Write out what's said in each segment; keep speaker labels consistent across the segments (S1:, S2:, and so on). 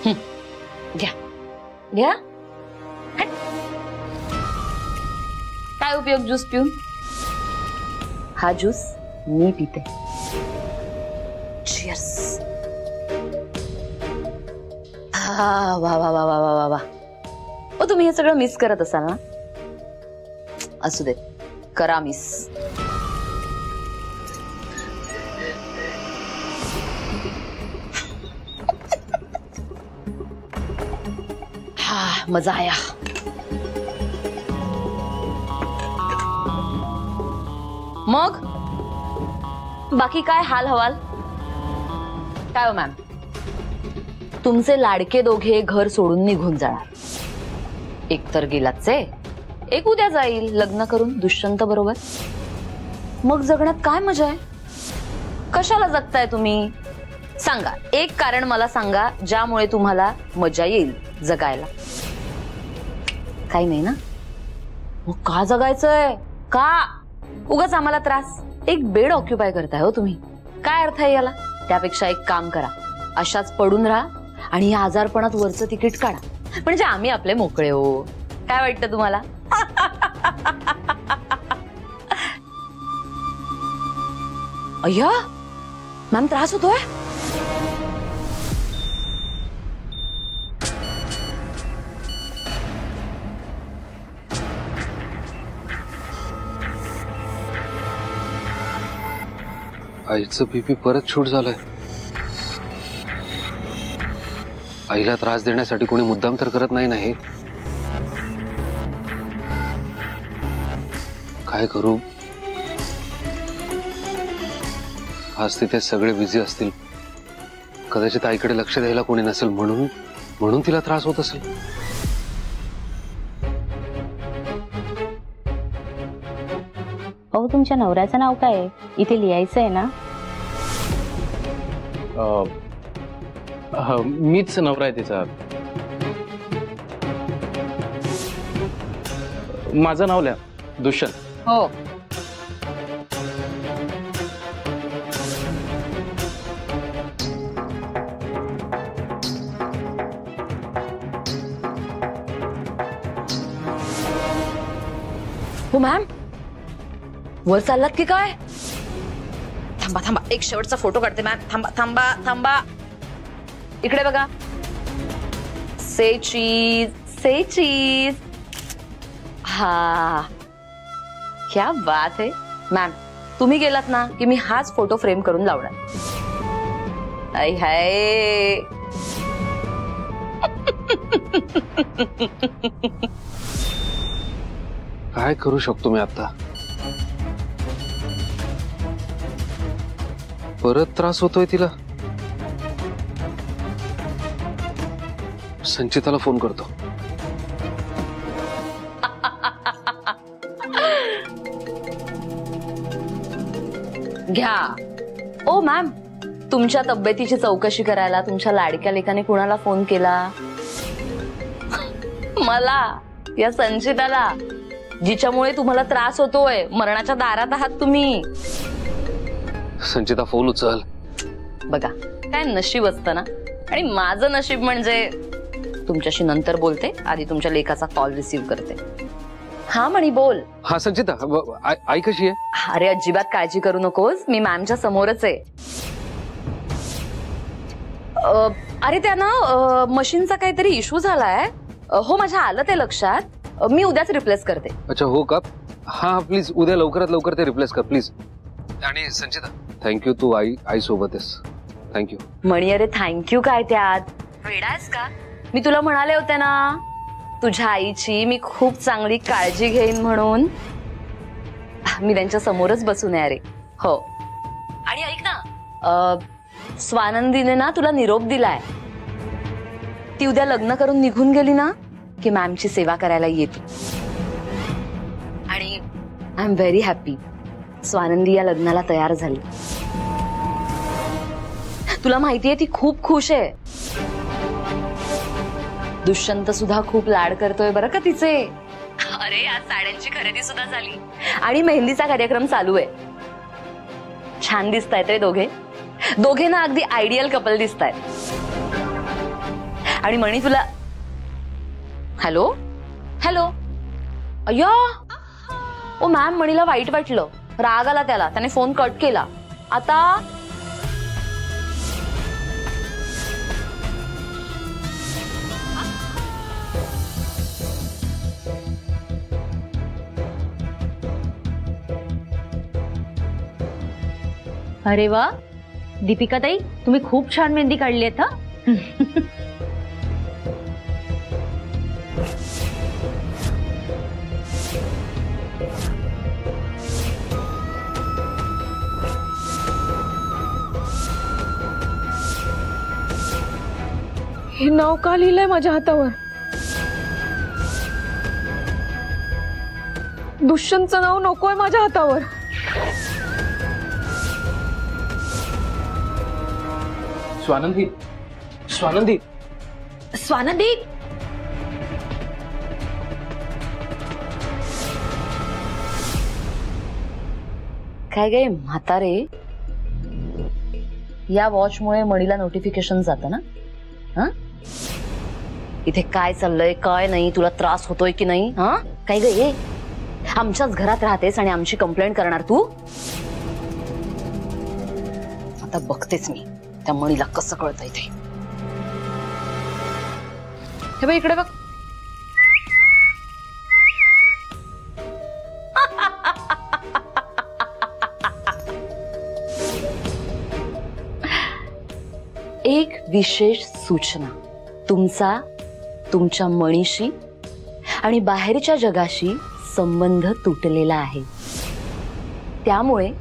S1: घ्या घ्या. काय उपयोग ज्यूस पिऊन? हा ज्यूस मी पिते. चिअर्स. वा वा वा वा वा वा. ओ तुम्ही हे सगळं मिस करत असाल ना? असू दे, करा मिस. हा मजा आया. मग बाकी काय हाल हवाल? काय हो मॅम, तुमचे लाडके दोघे घर सोडून निघून जाणार. एक तर गेलाच आहे, एक उद्या जाईल लग्न करून दुष्यंत बरोबर. मग जगण्यात काय मजा आहे? कशाला जगताय तुम्ही? सांगा, एक कारण मला सांगा ज्यामुळे तुम्हाला मजा येईल जगायला. काही नाही ना? मग का जगायचंय? का उगाच आम्हाला त्रास? एक बेड ऑक्युपाय करताय हो तुम्ही. काय अर्थ आहे याला? त्यापेक्षा एक काम करा, अशाच पडून राहा आणि या आजारपणात वरचं तिकीट काढा, म्हणजे आम्ही आपले मोकळे हो. काय वाटतं तुम्हाला? अय्या मॅम, त्रास होतोय?
S2: आईचं बीपी परत शूट झालंय. आईला त्रास देण्यासाठी कोणी मुद्दाम तर करत नाही नाही. काय करू? आज तिथे सगळे बिझी असतील, कदाचित आईकडे लक्ष द्यायला कोणी नसेल, म्हणून तिला त्रास होत असेल.
S3: अहो तुमच्या नवऱ्याचं नाव काय आहे? इथे लिहायचं आहे ना?
S4: मीच नवरा आहे तिचा. माझं नाव लिहा, दुष्यंत.
S1: हो. हो मॅम, वर चाललात की काय? थांबा थांबा, एक शेवटचा फोटो काढते मॅम. थांबा थांबा थांबा, इकडे बघा. से चीज, से चीज. हा, क्या बात है मॅम. तुम्ही गेलात ना की मी हाच फोटो फ्रेम करून लावणार. आई हाय.
S2: काय करू शकतो मी आता? परत त्रास होतोय तिला. संचिताला फोन करतो.
S1: घ्या. ओ मॅम, तुमच्या तब्येतीची चौकशी करायला तुमच्या लाडक्या लेकाने कुणाला फोन केला? मला, या संचिताला, जिच्यामुळे तुम्हाला त्रास होतोय. मरणाच्या दारात आहात तुम्ही.
S2: संचिता फोन उचल.
S1: बघा काय नशीब असतं ना. आणि माझं नशीब म्हणजे तुमच्याशी नंतर बोलते, आधी तुमच्या लेकाचा कॉल रिसीव्ह करते. हा मणी, बोल.
S2: हा संचिता, आई कशी आहे?
S1: अरे अजिबात काळजी करू नकोस, मी मॅमच्या समोरच आहे. अरे त्यांना मशीनचा काहीतरी इश्यू झालाय. हो माझ्या आलं ते लक्षात. मी उद्याच रिप्लेस करते.
S2: अच्छा हो का? हा प्लीज उद्या लवकरात लवकर ते रिप्लेस कर प्लीज. आणि संचिता थँक्यू, तू आई सोबत आहेस. थँक्यू
S1: मणी. अरे थँक्यू काय त्यात? वेडायस का? मी तुला म्हणाले होते ना तुझ्या आईची मी खूप चांगली काळजी घेईन म्हणून. मी त्यांच्या समोरच बसून आहे. अरे हो. आणि ऐक ना, स्वानंदीने ना तुला निरोप दिलाय. ती उद्या लग्न करून निघून गेली ना की मॅमची सेवा करायला येते. आणि I am very happy. Swanandi या लग्नाला तयार झाली. तुला माहितीये ती खूप खुश आहे. दुष्यंत सुद्धा खूप लाड करतोय बरं का तिचे. अरे आज साड्यांची खरेदी सुद्धा झाली आणि मेहंदीचा कार्यक्रम चालू आहे. छान दिसतायत रे दोघे. दोघे ना अगदी आयडियल कपल दिसतायत. आणि मणी तुला हॅलो हॅलो अय्या ओ मॅम मणीला वाईट वाटलं, राग आला त्याला, त्याने फोन कट केला. आता
S3: अरे वा दीपिका ताई, तुम्ही खूप छान मेहंदी काढली आहेत हा.
S5: हे नाव का लिहिलंय माझ्या हातावर? दुष्यंतचं नाव नकोय माझ्या हातावर.
S4: स्वानंदी, स्वानंदी,
S1: स्वानंदी काय गे म्हातारे, या वॉचमुळे मणीला नोटिफिकेशन जातं ना? हा इथे काय चाललंय काय नाही, तुला त्रास होतोय की नाही? हा काय ग ये आमच्याच घरात राहतेस आणि आमची कंप्लेंट करणार तू? आता बघतेच मी त्या मणीला कसं कळतंय ते. हे बघ इकडे बघ. एक विशेष सूचना, तुमचा तुमच्या मणीशी आणि बाहेरच्या जगाशी संबंध तुटलेला आहे. त्यामुळे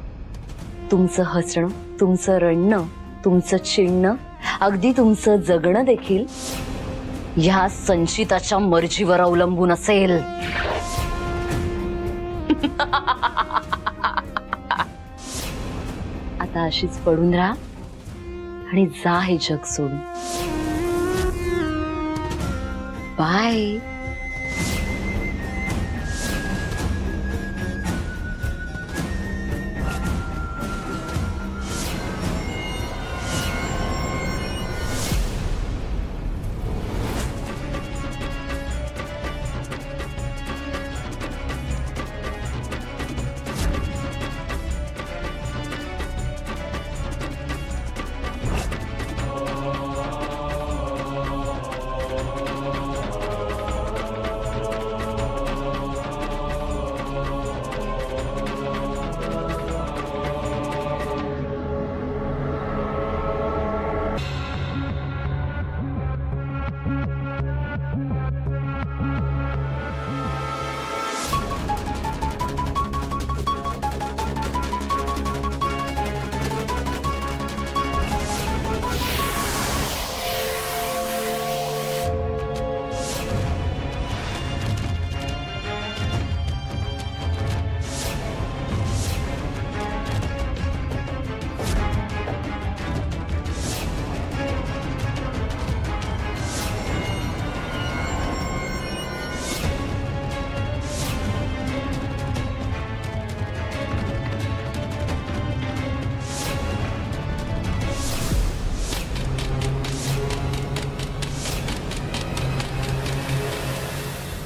S1: तुमचं हसणं, तुमचं रडणं, तुमचं चिडणं, अगदी तुमचं जगणं देखील ह्या संचिताच्या मर्जीवर अवलंबून असेल. आता अशीच पडून राहा आणि जा हे जग सोडून. बाय.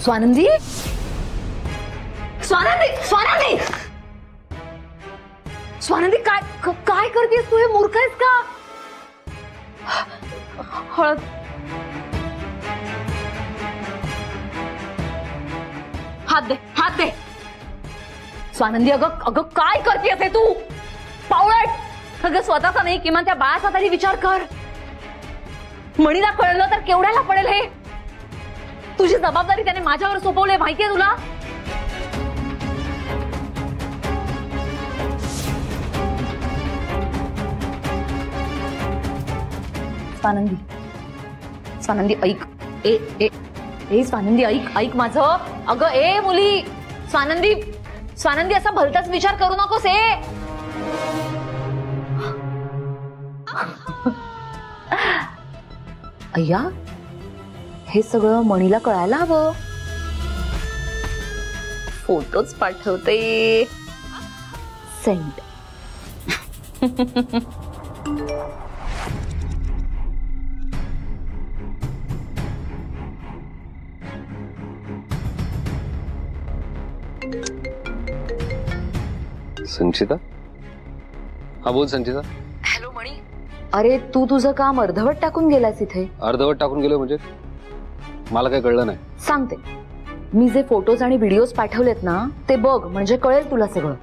S1: स्वानंदी, स्वानंदी, स्वानंदी, स्वानंदी काय करतेस तू? हे मूर्ख आहेस का? हळद हात दे, हात दे. स्वानंदी अगं काय करतेस हे तू? पावळट. अगं स्वतःचा नाही किमान त्या बाळाचा तरी विचार कर. मणीला कळलं तर केवढ्याला पडेल हे? तुझी जबाबदारी त्याने माझ्यावर सोपवली माहितीये तुला? स्वानंदी, स्वानंदी ऐक. ए ए ए स्वानंदी ऐक माझं. अगं ए मुली, स्वानंदी, स्वानंदी असा भलताच विचार करू नकोस. अय्या हे सगळं मणीला कळायला हवं. फोटोच पाठवते. सेंड.
S2: संचिता, हा बोल संचिता.
S1: हॅलो मणी. अरे तू तुझं काम अर्धवट टाकून गेलास इथे.
S2: अर्धवट टाकून गेलो म्हणजे? मला काही कळलं नाही.
S1: सांगते, मी जे फोटोज आणि व्हिडिओज पाठवलेत ना ते बघ, म्हणजे कळेल तुला सगळं.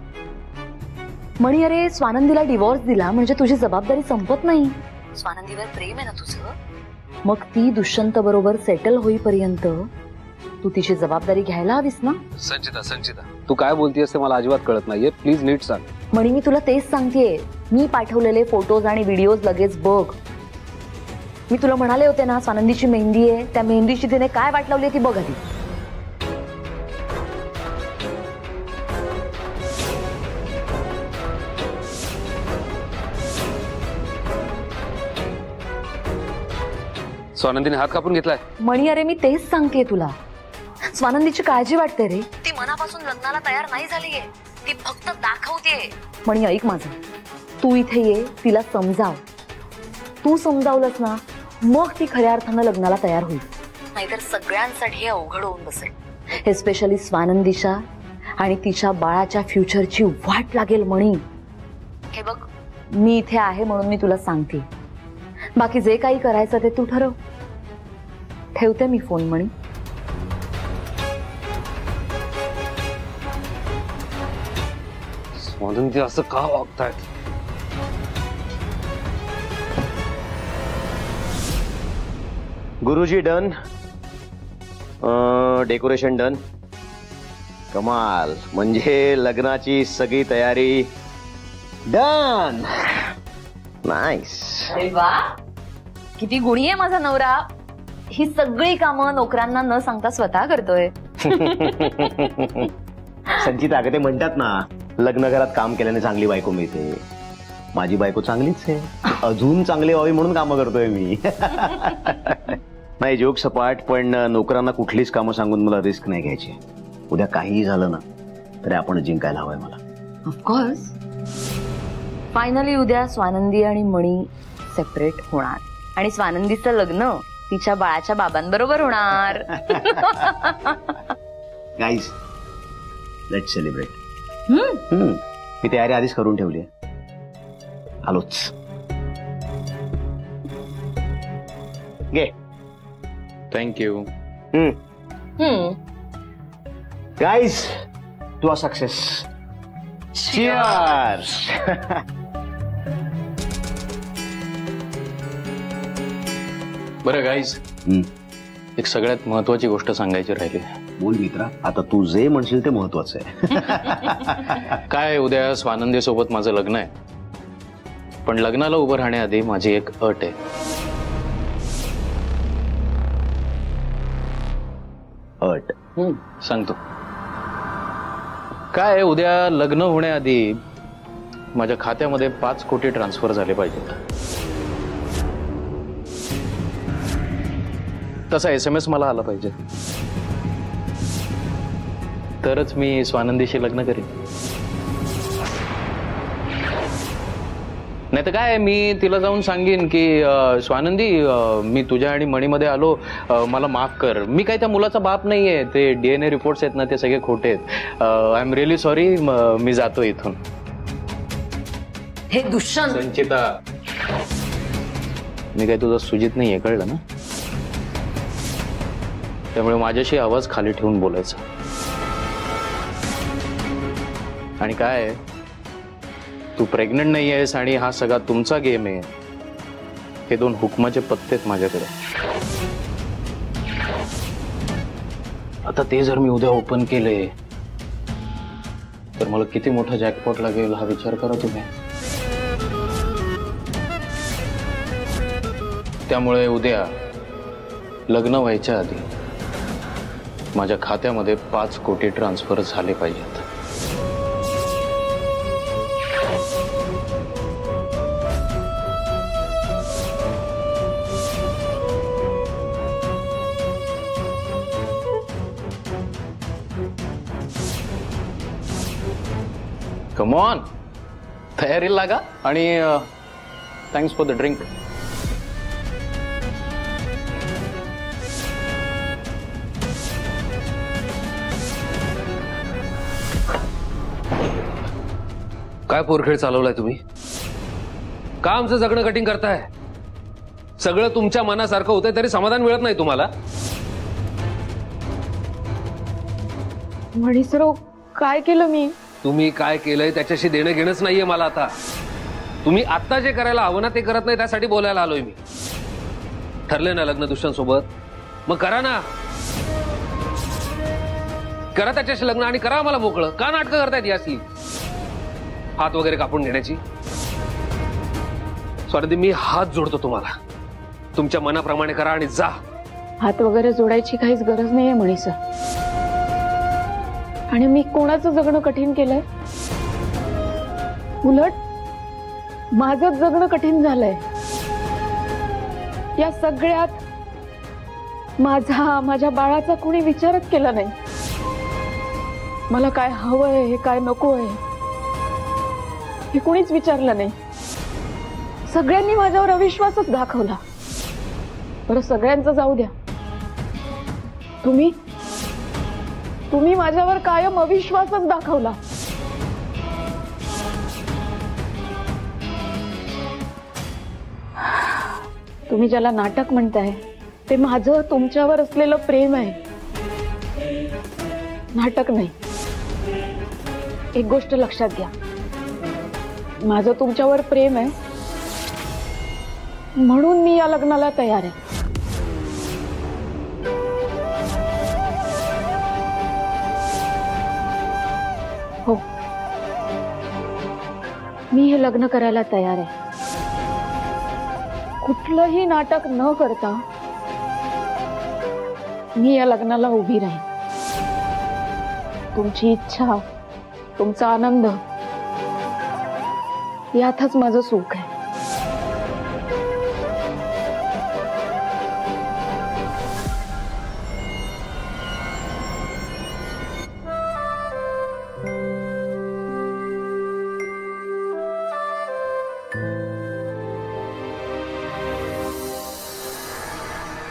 S1: मणी अरे स्वानंदीला डिवोर्स दिला म्हणजे तुझी जबाबदारी संपत नाही. स्वानंदीवर प्रेम आहे ना तुझं, मग ती दुष्यंत बरोबर सेटल होईपर्यंत तू तिची जबाबदारी घ्यायला हवीस ना.
S2: संचिता संचिता, तू काय बोलतेस ते मला अजिबात कळत नाहीये. प्लीज नीट सांग.
S1: मणी मी तुला तेच सांगतेय, मी पाठवलेले फोटोज आणि व्हिडिओज लगेच बघ. मी तुला म्हणाले होते ना स्वानंदीची मेहंदी आहे, त्या मेहंदीची तिने काय वाट लावली ती बघ आधी.
S2: स्वानंदीने हात कापून घेतलाय.
S1: मणी अरे मी तेच सांगतेय तुला, स्वानंदीची काळजी वाटते रे. ती मनापासून लग्नाला तयार नाही झालीये, ती फक्त दाखवतेय. मणी ऐक माझं, तू इथे ये, तिला समजाव. तू समजावलंस ना मग ती खऱ्या अर्थानं लग्नाला तयार होईल. नाहीतर सगळ्यांसाठी हे अवघड होऊन बसेल. एस्पेशली स्वानंदीच्या आणि तिच्या बाळाच्या फ्युचरची वाट लागेल. मणी हे बघ, मी इथे आहे म्हणून मी तुला सांगते. बाकी जे काही करायचं ते तू ठरव. ठेवते मी फोन. मणी
S2: स्वानंदी असं का वागतायत?
S6: गुरुजी डन, डेकोरेशन डन. कमाल, म्हणजे लग्नाची सगळी तयारी डन. नाईस.
S1: अरे वा, किती गुणी आहे माझा नवरा. ही सगळी कामं नोकरांना न सांगता स्वतः करतोय.
S6: संचिता, अगं ते म्हणतात ना, लग्न घरात काम केल्याने चांगली बायको मिळते. माझी बायको चांगलीच आहे, अजून चांगली व्हावी म्हणून कामं करतोय मी. नाही, जोक सपाट, पण नोकरांना कुठलीच कामं सांगून मला रिस्क नाही घ्यायची. उद्या काहीही झालं ना तरी आपण जिंकायला हवंय मला.
S1: ऑफकोर्स. फायनली उद्या स्वानंदी आणि मणी सेपरेट होणार आणि स्वानंदीचं लग्न तिच्या बाळाच्या बाबांबरोबर होणार.
S6: Guys, let's celebrate. मी तयारी आधीच करून ठेवली आहे. आलोच. घे.
S4: Thank you.
S6: Guys, to our success. Cheers.
S4: बरं गाईज, एक सगळ्यात महत्वाची गोष्ट सांगायची राहिली.
S6: बोल मित्रा, आता तू जे म्हणशील ते महत्वाचं आहे.
S4: काय, उद्या स्वानंदी सोबत माझं लग्न आहे, पण लग्नाला उभं राहण्याआधी माझी एक अट आहे.
S6: अट?
S4: सांगतो. काय, उद्या लग्न होण्याआधी माझ्या खात्यामध्ये 5 कोटी ट्रान्सफर झाले पाहिजेत. तसा SMS मला आला पाहिजे, तरच मी स्वानंदीशी लग्न करेन. नाही तर काय, मी तिला जाऊन सांगेन की स्वानंदी, मी तुझ्या आणि मणीमध्ये आलो, मला माफ कर. मी काय त्या मुलाचा बाप नाहीये. ते DNA रिपोर्ट्स आहेत ना, ते सगळे खोटे आहेत. I am really sorry. मी जातो इथून.
S1: हे दुष्यंत.
S4: संचिता, मी काय तुझा सुजित नाहीये, कळलं ना? त्यामुळे माझ्याशी आवाज खाली ठेवून बोलायचा. आणि काय, तू प्रेग्नंट नाही आहेस आणि हा सगळा तुमचा गेम आहे, हे 2 हुकमाचे पत्ते आहेत माझ्याकडे. आता ते जर मी उद्या ओपन केले तर मला किती मोठा जॅकपॉट लागेल हा विचार करा तुम्ही. त्यामुळे उद्या लग्न व्हायच्या आधी माझ्या खात्यामध्ये 5 कोटी ट्रान्सफर झाले पाहिजेत. कम ऑन, तयारीला लागा. आणि थँक्स फॉर द ड्रिंक.
S2: काय पोरखेळ चालवलाय तुम्ही? का आमचं जगणं कठीण करताय? सगळं तुमच्या मनासारखं होतंय तरी समाधान मिळत नाही तुम्हाला?
S5: मणीसराव, काय केलं मी?
S2: तुम्ही काय केलंय त्याच्याशी देणं घेणंच नाहीये मला आता. तुम्ही आता जे करायला हवं ना ते करत नाही, त्यासाठी बोलायला आलोय मी. ठरलंय ना लग्न दुष्यंतसोबत, मग करा ना. करा त्याच्याशी लग्न आणि करा आम्हाला मोकळं. का नाटकं करतायत याची? हात वगैरे कापून घेण्याची? स्वानंदी, मी हात जोडतो तुम्हाला. तुमच्या मनाप्रमाणे करा आणि जा.
S5: हात वगैरे जोडायची काहीच गरज नाहीये मणीसर. आणि मी कोणाचं जगणं कठीण केलंय? उलट माझं जगणं कठीण झालंय. या सगळ्यात माझ्या बाळाचा कोणी विचारच केला नाही. मला काय हवंय, हे काय नकोय हे कोणीच विचारलं नाही. सगळ्यांनी माझ्यावर अविश्वासच दाखवला. बरं, सगळ्यांचं जाऊ द्या. तुम्ही माझ्यावर कायम अविश्वासच दाखवला. तुम्ही ज्याला नाटक म्हणताय ते माझं तुमच्यावर असलेलं प्रेम आहे, नाटक नाही. एक गोष्ट लक्षात घ्या, माझं तुमच्यावर प्रेम आहे म्हणून मी या लग्नाला तयार आहे. हो, मी हे लग्न करायला तयार आहे. कुठलंही नाटक न करता मी या लग्नाला उभी राहीन. तुमची इच्छा, तुमचा आनंद यातच माझं सुख आहे.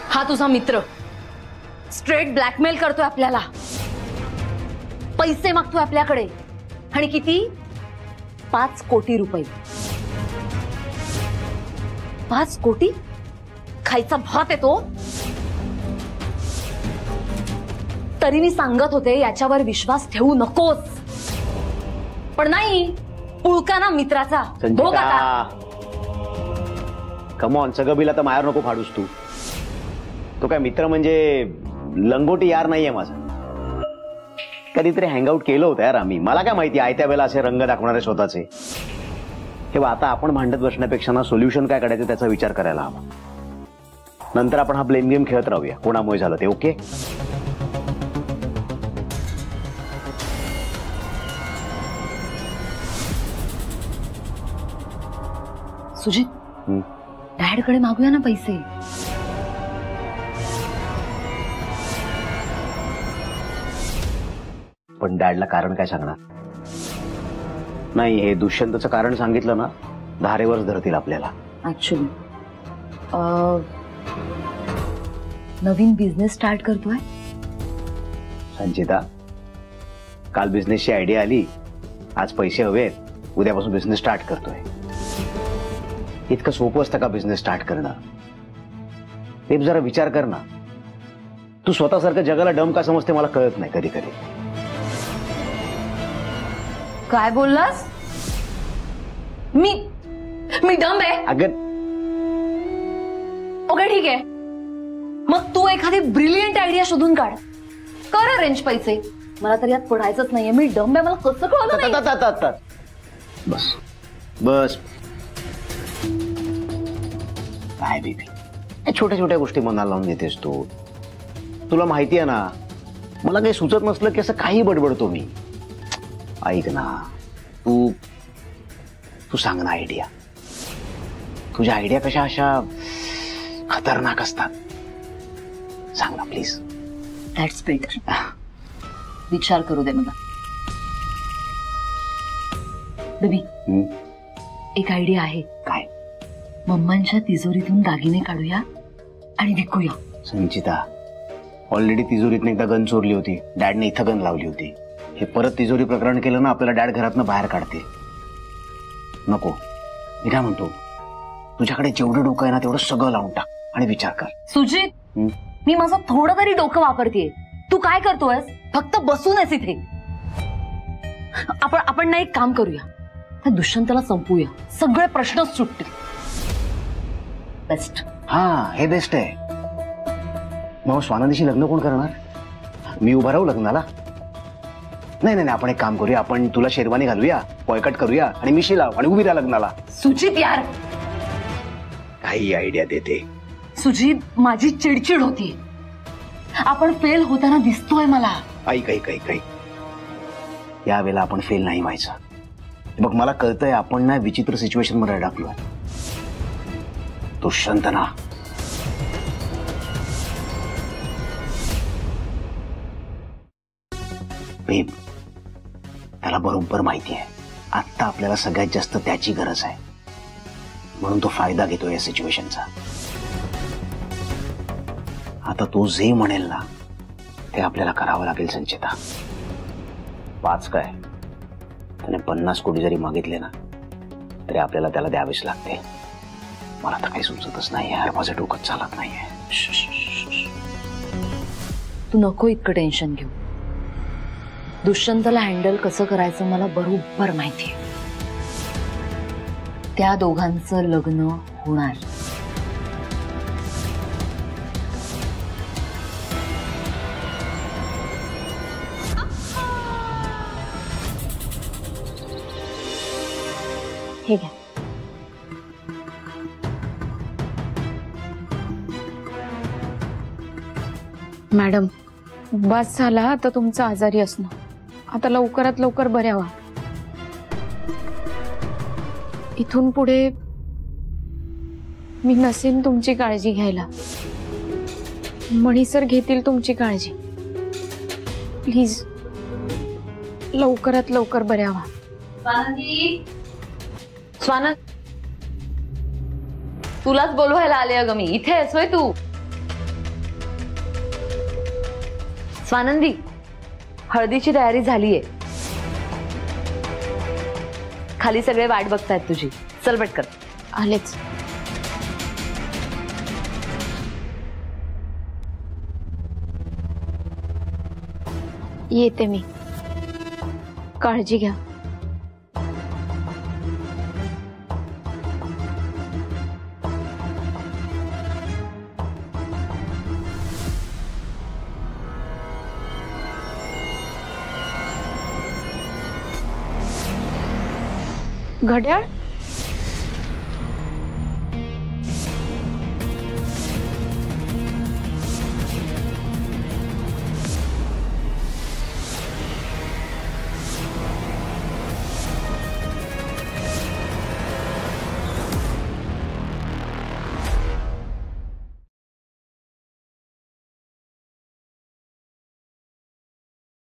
S1: हा तुझा मित्र स्ट्रेट ब्लॅकमेल करतोय आपल्याला. पैसे मागतोय आपल्याकडे. आणि किती? 5 कोटी रुपये. 5 कोटी? खायचा भात येतो. तरी मी सांगत होते याच्यावर विश्वास ठेवू नकोस, पण नाही. पुळका ना मित्राचा. भोग आता.
S6: कमॉन, सगळं बिल आता मायावर नको फाडूस तू. तो काय मित्र म्हणजे लंगोटी यार नाहीये माझा. कधीतरी हँगआउट केलं होतं यार आम्ही. मला काय माहिती आयत्या वेळेला असे रंग दाखवणारे स्वतःचे. हे आता आपण भांडत बसण्यापेक्षा ना सोल्युशन काय काढायचं त्याचा विचार करायला हवा. नंतर आपण हा ब्लेम गेम खेळत राहूया कोणामुळे झालं ते. ओके?
S1: सुजित, डॅडकडे मागूया ना पैसे.
S6: पण डॅडला कारण काय सांगणार? नाही, हे दुष्यंतचं कारण सांगितलं ना धारेवरच धरतील आपल्याला.
S1: ऍक्च्युली नवीन बिझनेस स्टार्ट करतोय
S6: संचिता. काल बिझनेसची आयडिया आली, आज पैसे हवेत, उद्यापासून बिझनेस स्टार्ट करतोय. इतकं सोपं असतं का बिझनेस स्टार्ट करणं? ते जरा विचार कर ना. तू स्वतःसारखं जगाला डम का समजते मला कळत नाही कधी कधी.
S1: काय बोललास? मी डम आहे?
S6: अगं
S1: ओके, ठीक आहे. मग तू एखादी ब्रिलियंट आयडिया शोधून काढ. कर अरेंज पैसे. मला तर यात पडायचंच नाहीये. मी डम आहे, मला कसं कळलं नाही?
S6: बस बस. काय बेबी, छोट्या छोट्या गोष्टी मनाला लावून घेतेस तू. तुला माहिती आहे ना, मला काही सुचत नसलं की असं काही बडबडतो मी. ऐक ना, तू सांग ना आयडिया. तुझ्या आयडिया कशा अशा खतरनाक असतात. सांग ना प्लीज.
S1: That's better. विचार करू दे मला. बेबी, एक आयडिया आहे.
S6: काय?
S1: मम्मांच्या तिजोरीतून दागिने काढूया आणि विकूया.
S6: संचिता, ऑलरेडी तिजोरीतनं एकदा गन चोरली होती. डॅडने इथं गन लावली होती. हे परत तिजोरी प्रकरण केलं ना आपल्याला डॅड घरातनं बाहेर काढतील. नको. मी काय म्हणतो, तुझ्याकडे जेवढं डोकं आहे ना तेवढं सगळं लावून टाक आणि विचार कर.
S1: सुजित, मी माझं थोडं तरी डोकं वापरतेय. तू काय करतोयस? फक्त बसून आहेस इथे. आपण ना एक काम करूया, त्या दुष्यंतला संपूया, सगळे प्रश्नच सुटतील. बेस्ट.
S6: हा, हे बेस्ट आहे. मग स्वानंदीशी लग्न कोण करणार? मी उभा राहू लग्नाला? नाही नाही, आपण एक काम करूया, आपण तुला शेरवानी घालूया, बॉयकट करूया आणि मिशी लाव आणि उभी राहा लग्नाला.
S1: सुजित यार,
S6: काही आयडिया देते.
S1: सुजित, माझी चिडचिड होती. आपण फेल होताना दिसतोय मला.
S6: ऐक ऐक ऐक ऐक, यावेळेला आपण फेल नाही व्हायचं. बघ, मला कळतंय आपण ना विचित्र सिच्युएशन मध्ये अडकलोय. दुष्यंत ना बेब, त्याला बरोबर माहिती आहे आता आपल्याला सगळ्यात जास्त त्याची गरज आहे, म्हणून तो फायदा घेतो या सिच्युएशनचा. आता तो जे म्हणेल ना ते आपल्याला करावं लागेल संचिता. 5 काय, त्याने 50 कोटी जरी मागितले ना तरी आपल्याला त्याला द्यावेच लागते. मला तर काही सुचतच नाहीये, माझं डोकं चालत नाहीये.
S1: तू नको इतकं टेन्शन घेऊ. दुष्यंतला हँडल कसं करायचं मला बरोबर माहितीये. त्या दोघांचं लग्न होणार.
S5: हे घ्या. मॅडम, बस झाला आता तुमचं आजारी असणं. आता लवकरात लवकर बऱ्या व्हा. इथून पुढे मी नसेन तुमची काळजी घ्यायला. मणी सर घेतील तुमची काळजी. प्लीज लवकरात लवकर बऱ्या व्हा.
S1: स्वानंद, तुलाच बोलवायला आले अगं मी. इथे आहेस होय तू? स्वानंदी, हळदीची तयारी झालीये. खाली सगळे वाट बघतायत तुझी. चल पटकन.
S5: आलेच. येते मी. काळजी घ्या. घड्याळ